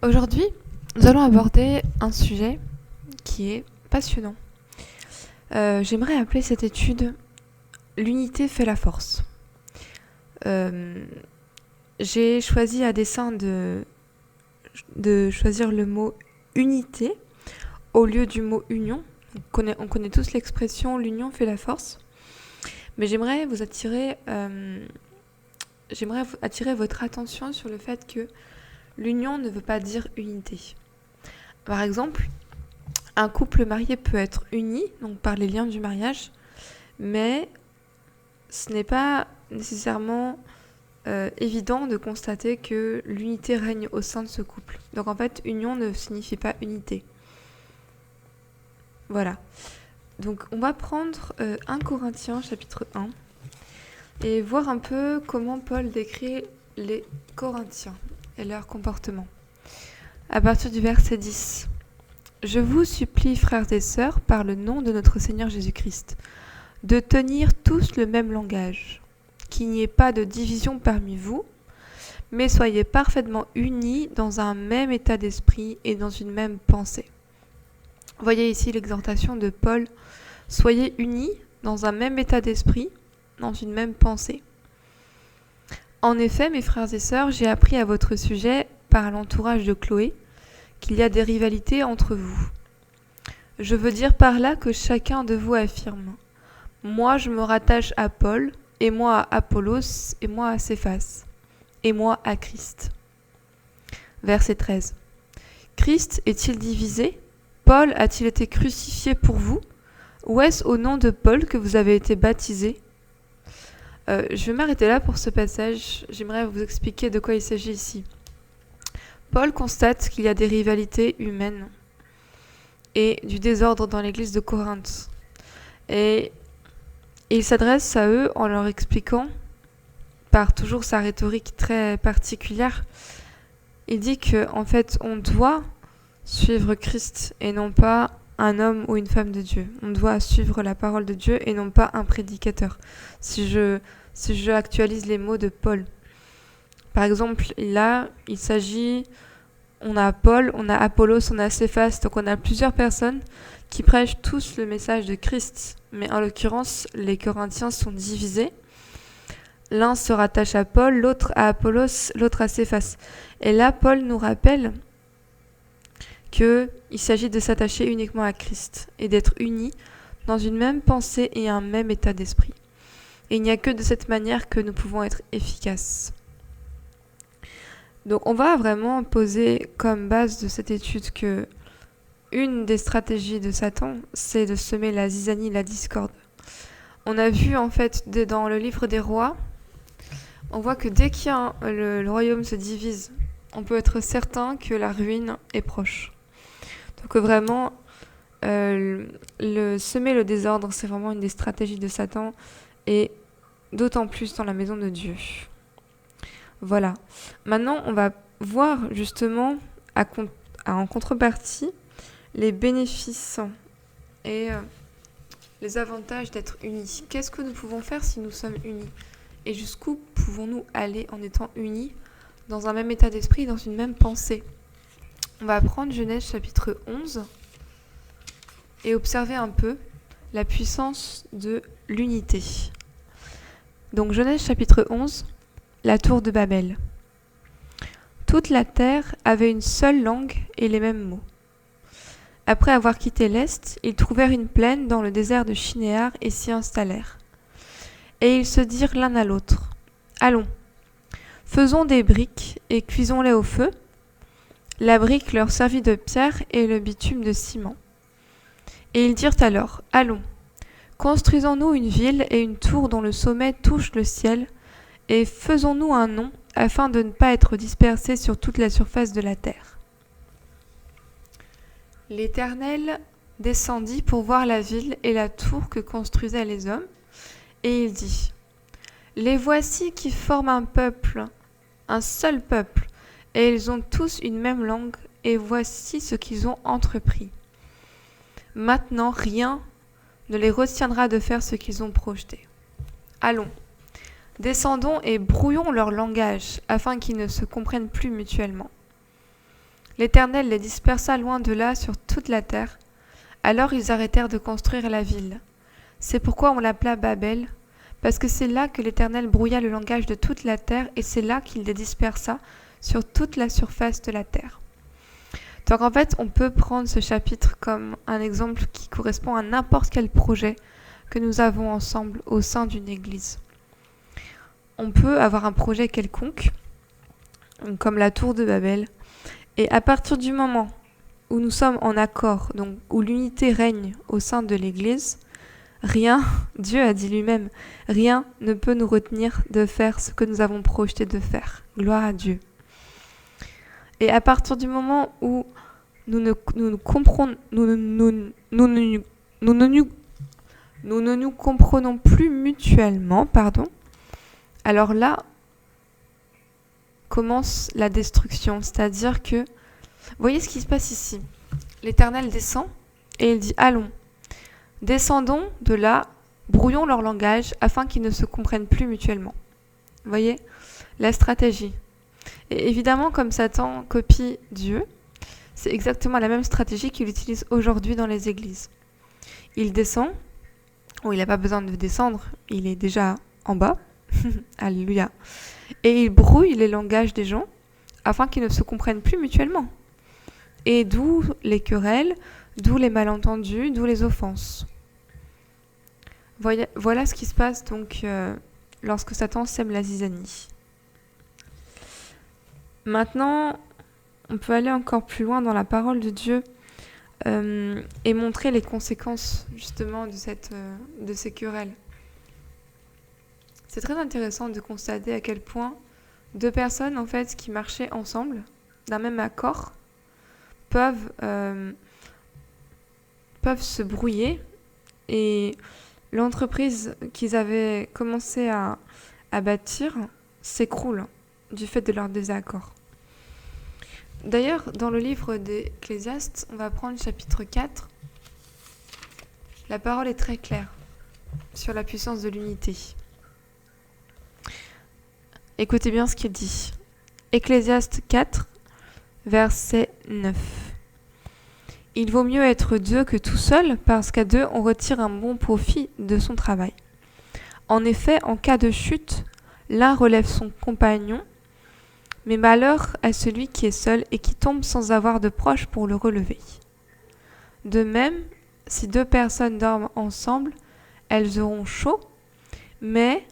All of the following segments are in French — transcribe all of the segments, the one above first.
Aujourd'hui, nous allons aborder un sujet qui est passionnant. J'aimerais appeler cette étude « L'unité fait la force ». J'ai choisi à dessein de choisir le mot « unité » au lieu du mot « union ». On connaît tous l'expression « l'union fait la force ». Mais j'aimerais attirer votre attention sur le fait que l'union ne veut pas dire unité. Par exemple, un couple marié peut être uni, donc par les liens du mariage, mais ce n'est pas nécessairement évident de constater que l'unité règne au sein de ce couple. Donc en fait, union ne signifie pas unité. Voilà. Donc on va prendre 1 Corinthiens chapitre 1 et voir un peu comment Paul décrit les Corinthiens et leur comportement. À partir du verset 10. « Je vous supplie, frères et sœurs, par le nom de notre Seigneur Jésus-Christ, de tenir tous le même langage, qu'il n'y ait pas de division parmi vous, mais soyez parfaitement unis dans un même état d'esprit et dans une même pensée. » Voyez ici l'exhortation de Paul. Soyez unis dans un même état d'esprit, dans une même pensée. En effet, mes frères et sœurs, j'ai appris à votre sujet, par l'entourage de Chloé, qu'il y a des rivalités entre vous. Je veux dire par là que chacun de vous affirme « Moi, je me rattache à Paul, et moi à Apollos, et moi à Céphas, et moi à Christ. » Verset 13. « Christ est-il divisé ? Paul a-t-il été crucifié pour vous ? Ou est-ce au nom de Paul que vous avez été baptisés ? » Je vais m'arrêter là pour ce passage. J'aimerais vous expliquer de quoi il s'agit ici. Paul constate qu'il y a des rivalités humaines et du désordre dans l'église de Corinthe. Et il s'adresse à eux en leur expliquant, par toujours sa rhétorique très particulière, il dit qu'en fait, on doit suivre Christ et non pas un homme ou une femme de Dieu. On doit suivre la parole de Dieu et non pas un prédicateur. Si je actualise les mots de Paul. Par exemple, là, il s'agit, on a Paul, on a Apollos, on a Céphas, donc on a plusieurs personnes qui prêchent tous le message de Christ. Mais en l'occurrence, les Corinthiens sont divisés. L'un se rattache à Paul, l'autre à Apollos, l'autre à Céphas. Et là, Paul nous rappelle qu'il s'agit de s'attacher uniquement à Christ et d'être unis dans une même pensée et un même état d'esprit. Et il n'y a que de cette manière que nous pouvons être efficaces. Donc on va vraiment poser comme base de cette étude que une des stratégies de Satan, c'est de semer la zizanie, la discorde. On a vu en fait dans le livre des rois, on voit que dès que le royaume se divise, on peut être certain que la ruine est proche. Donc vraiment, semer le désordre, c'est vraiment une des stratégies de Satan, et d'autant plus dans la maison de Dieu. Voilà. Maintenant, on va voir justement en contrepartie les bénéfices et les avantages d'être unis. Qu'est-ce que nous pouvons faire si nous sommes unis ? Et jusqu'où pouvons-nous aller en étant unis dans un même état d'esprit, dans une même pensée ? On va prendre Genèse chapitre 11 et observer un peu la puissance de l'unité. Donc Genèse chapitre 11, la tour de Babel. Toute la terre avait une seule langue et les mêmes mots. Après avoir quitté l'Est, ils trouvèrent une plaine dans le désert de Shinéar et s'y installèrent. Et ils se dirent l'un à l'autre : « Allons, faisons des briques et cuisons-les au feu. » La brique leur servit de pierre et le bitume de ciment. Et ils dirent alors : « Allons, construisons-nous une ville et une tour dont le sommet touche le ciel, et faisons-nous un nom, afin de ne pas être dispersés sur toute la surface de la terre. » L'Éternel descendit pour voir la ville et la tour que construisaient les hommes, et il dit : « Les voici qui forment un peuple, un seul peuple, et ils ont tous une même langue, et voici ce qu'ils ont entrepris. Maintenant, rien ne les retiendra de faire ce qu'ils ont projeté. Allons, descendons et brouillons leur langage, afin qu'ils ne se comprennent plus mutuellement. L'Éternel les dispersa loin de là sur toute la terre. Alors ils arrêtèrent de construire la ville. C'est pourquoi on l'appela Babel, parce que c'est là que l'Éternel brouilla le langage de toute la terre, et c'est là qu'il les dispersa sur toute la surface de la terre. Donc en fait, on peut prendre ce chapitre comme un exemple qui correspond à n'importe quel projet que nous avons ensemble au sein d'une église. On peut avoir un projet quelconque, comme la tour de Babel, et à partir du moment où nous sommes en accord, donc où l'unité règne au sein de l'église, rien, Dieu a dit lui-même, rien ne peut nous retenir de faire ce que nous avons projeté de faire. Gloire à Dieu. Et à partir du moment où nous ne nous comprenons plus mutuellement, alors là commence la destruction. C'est-à-dire que, vous voyez ce qui se passe ici. L'Éternel descend et il dit « Allons, descendons de là, brouillons leur langage afin qu'ils ne se comprennent plus mutuellement. » Vous voyez la stratégie. Et évidemment, comme Satan copie Dieu, c'est exactement la même stratégie qu'il utilise aujourd'hui dans les églises. Il descend, il n'a pas besoin de descendre, il est déjà en bas, alléluia, et il brouille les langages des gens afin qu'ils ne se comprennent plus mutuellement. Et d'où les querelles, d'où les malentendus, d'où les offenses. Voilà ce qui se passe donc lorsque Satan sème la zizanie. Maintenant, on peut aller encore plus loin dans la parole de Dieu et montrer les conséquences justement de ces querelles. C'est très intéressant de constater à quel point deux personnes en fait qui marchaient ensemble d'un même accord peuvent se brouiller et l'entreprise qu'ils avaient commencé à bâtir s'écroule du fait de leur désaccord. D'ailleurs, dans le livre d'Ecclésiaste, on va prendre chapitre 4. La parole est très claire sur la puissance de l'unité. Écoutez bien ce qu'il dit. Ecclésiaste 4, verset 9. Il vaut mieux être deux que tout seul, parce qu'à deux, on retire un bon profit de son travail. En effet, en cas de chute, l'un relève son compagnon, mais malheur à celui qui est seul et qui tombe sans avoir de proche pour le relever. De même, si deux personnes dorment ensemble, elles auront chaud, mais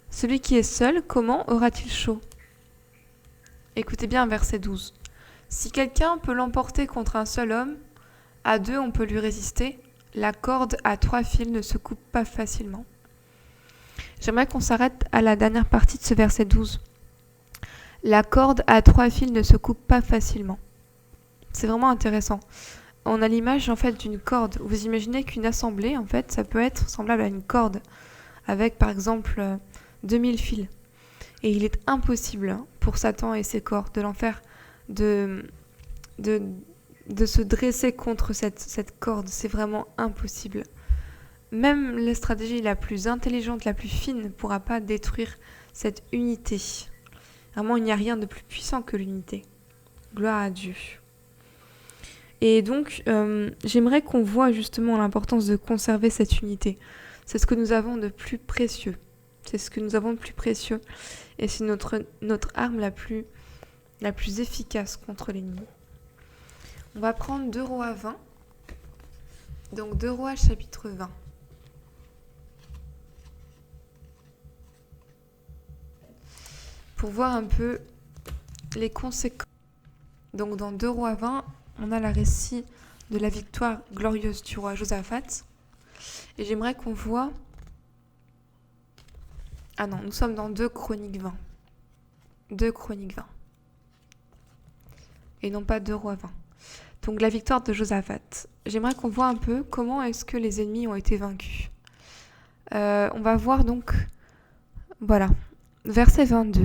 celui qui est seul, comment aura-t-il chaud ? Écoutez bien verset 12. Si quelqu'un peut l'emporter contre un seul homme, à deux on peut lui résister. La corde à 3 fils ne se coupe pas facilement. J'aimerais qu'on s'arrête à la dernière partie de ce verset 12. La corde à 3 fils ne se coupe pas facilement. C'est vraiment intéressant. On a l'image en fait d'une corde. Vous imaginez qu'une assemblée, en fait, ça peut être semblable à une corde, avec par exemple 2000 fils. Et il est impossible pour Satan et ses corps de l'enfer de se dresser contre cette corde. C'est vraiment impossible. Même la stratégie la plus intelligente, la plus fine, ne pourra pas détruire cette unité. Vraiment, il n'y a rien de plus puissant que l'unité. Gloire à Dieu. Et donc, j'aimerais qu'on voit justement l'importance de conserver cette unité. C'est ce que nous avons de plus précieux. C'est ce que nous avons de plus précieux. Et c'est notre arme la plus efficace contre l'ennemi. On va prendre 2 Rois 20. Donc 2 Rois chapitre 20. Pour voir un peu les conséquences. Donc dans 2 Rois 20, on a le récit de la victoire glorieuse du roi Josaphat. Et j'aimerais qu'on voit... Ah non, nous sommes dans 2 Chroniques 20. 2 Chroniques 20. Et non pas 2 Rois 20. Donc la victoire de Josaphat. J'aimerais qu'on voit un peu comment est-ce que les ennemis ont été vaincus. On va voir donc... Voilà. Verset 22.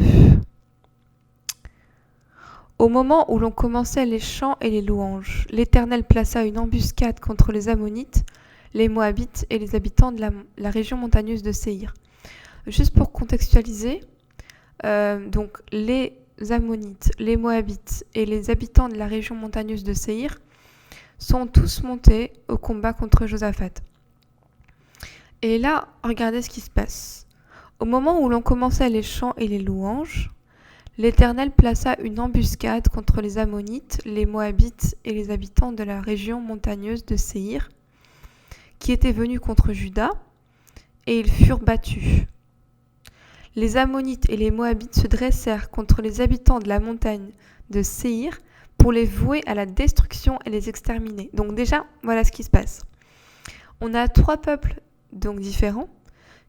Au moment où l'on commençait les chants et les louanges, l'Éternel plaça une embuscade contre les Ammonites, les Moabites et les habitants de la région montagneuse de Séhir. Juste pour contextualiser, donc les Ammonites, les Moabites et les habitants de la région montagneuse de Séhir sont tous montés au combat contre Josaphat. Et là, regardez ce qui se passe. Au moment où l'on commençait les chants et les louanges, l'Éternel plaça une embuscade contre les Ammonites, les Moabites et les habitants de la région montagneuse de Séhir, qui étaient venus contre Juda, et ils furent battus. Les Ammonites et les Moabites se dressèrent contre les habitants de la montagne de Séhir pour les vouer à la destruction et les exterminer. Donc déjà, voilà ce qui se passe. On a 3 peuples donc différents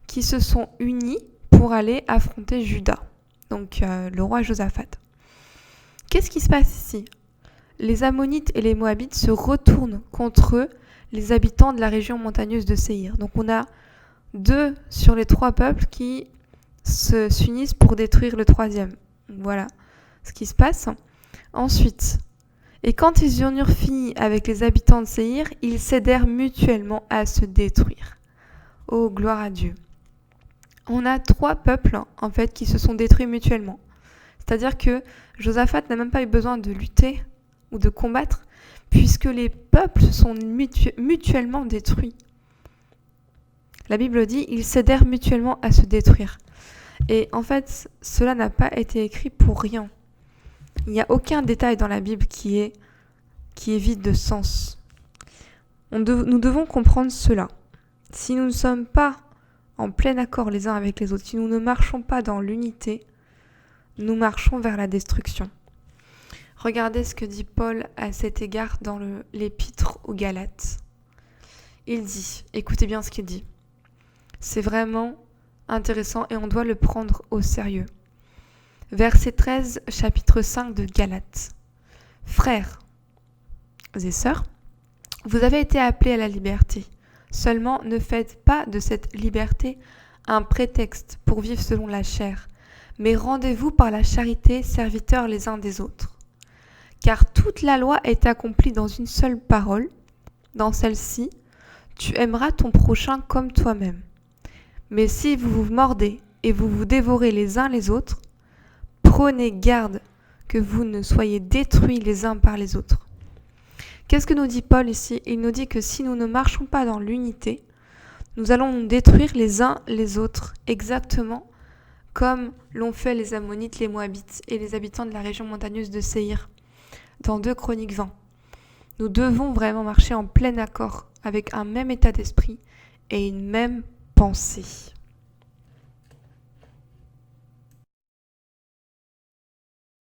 qui se sont unis pour aller affronter Juda, donc le roi Josaphat. Qu'est-ce qui se passe ici ? Les Ammonites et les Moabites se retournent contre les habitants de la région montagneuse de Séhir. Donc on a 2 sur les 3 peuples qui s'unissent pour détruire le 3e. Voilà ce qui se passe. Ensuite, et quand ils en eurent fini avec les habitants de Séhir, ils s'aidèrent mutuellement à se détruire. Oh, gloire à Dieu. On a 3 peuples en fait qui se sont détruits mutuellement. C'est-à-dire que Josaphat n'a même pas eu besoin de lutter ou de combattre, puisque les peuples se sont mutuellement détruits. La Bible dit, ils s'aidèrent mutuellement à se détruire. Et en fait, cela n'a pas été écrit pour rien. Il n'y a aucun détail dans la Bible qui est vide de sens. Nous devons comprendre cela. Si nous ne sommes pas en plein accord les uns avec les autres, si nous ne marchons pas dans l'unité, nous marchons vers la destruction. Regardez ce que dit Paul à cet égard dans l'épître aux Galates. Il dit, écoutez bien ce qu'il dit, c'est vraiment intéressant et on doit le prendre au sérieux. Verset 13, chapitre 5 de Galates. Frères et sœurs, vous avez été appelés à la liberté. Seulement, ne faites pas de cette liberté un prétexte pour vivre selon la chair, mais rendez-vous par la charité serviteurs les uns des autres. Car toute la loi est accomplie dans une seule parole, dans celle-ci, tu aimeras ton prochain comme toi-même. Mais si vous vous mordez et vous vous dévorez les uns les autres, prenez garde que vous ne soyez détruits les uns par les autres. Qu'est-ce que nous dit Paul ici ? Il nous dit que si nous ne marchons pas dans l'unité, nous allons nous détruire les uns les autres, exactement comme l'ont fait les Ammonites, les Moabites et les habitants de la région montagneuse de Séhir, dans 2 Chroniques 20. Nous devons vraiment marcher en plein accord avec un même état d'esprit et une même pensée.